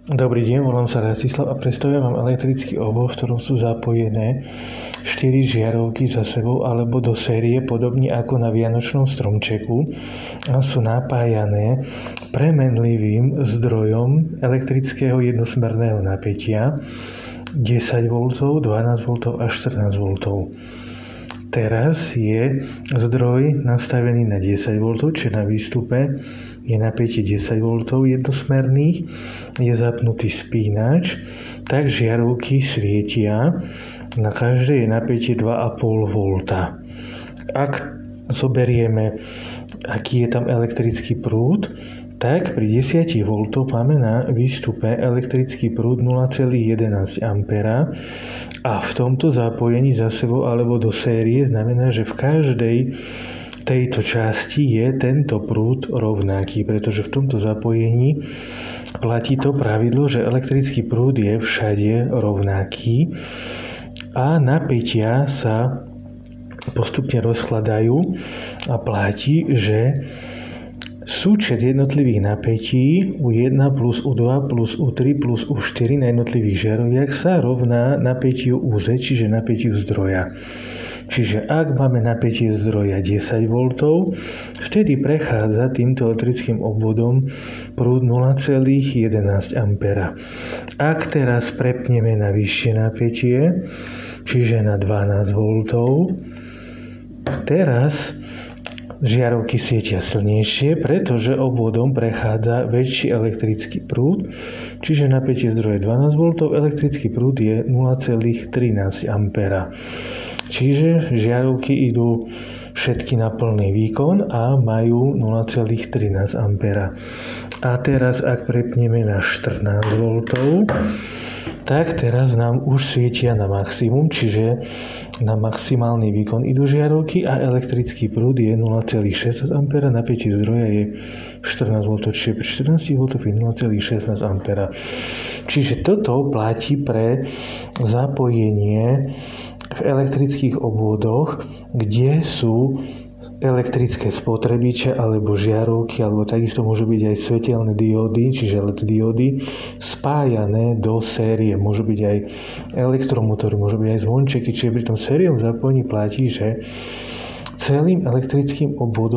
Dobrý deň, volám sa Rastislav a predstavujem vám elektrický obvod, v ktorom sú zapojené 4 žiarovky za sebou alebo do série, podobne ako na vianočnom stromčeku, a sú napájané premenlivým zdrojom elektrického jednosmerného napätia 10 V, 12 V a 14 V. Teraz je zdroj nastavený na 10 V, čiže na výstupe je napätie 10 V jednosmerných, je zapnutý spínač, tak žiarovky svietia, na každej je napätie 2,5 V. Ak zoberieme, aký je tam elektrický prúd, tak pri 10 V máme na výstupe elektrický prúd 0,11 A a v tomto zapojení za sebou alebo do série znamená, že v každej tejto časti je tento prúd rovnaký, pretože v tomto zapojení platí to pravidlo, že elektrický prúd je všade rovnaký a napätia sa postupne rozkladajú a platí, že súčet jednotlivých napätí U1 plus U2 plus U3 plus U4 na jednotlivých žiaroviach sa rovná napätiu UZ, čiže napätiu zdroja. Čiže ak máme napätie zdroja 10 V, vtedy prechádza týmto elektrickým obvodom prúd 0,11 A. Ak teraz prepneme na vyššie napätie, čiže na 12 V, teraz žiarovky svietia silnejšie, pretože obvodom prechádza väčší elektrický prúd, čiže napätie zdroja 12 V, elektrický prúd je 0,13 A. Čiže žiarovky idú všetky na plný výkon a majú 0,13 A. A teraz, ak prepneme na 14 V, tak teraz nám už svietia na maximum, čiže na maximálny výkon idú žiarovky a elektrický prúd je 0,16 A, napätie zdroja je 14 V, čiže pri 14 V je 0,16 A. Čiže toto platí pre zapojenie v elektrických obvodoch, kde sú elektrické spotrebiče alebo žiarovky, alebo takisto môžu byť aj svetelné diódy, čiže LED diódy, spájané do série. Môžu byť aj elektromotory, môžu byť aj zvončeky, čiže pri tom sériovom zapojení platí, že celým elektrickým obvodom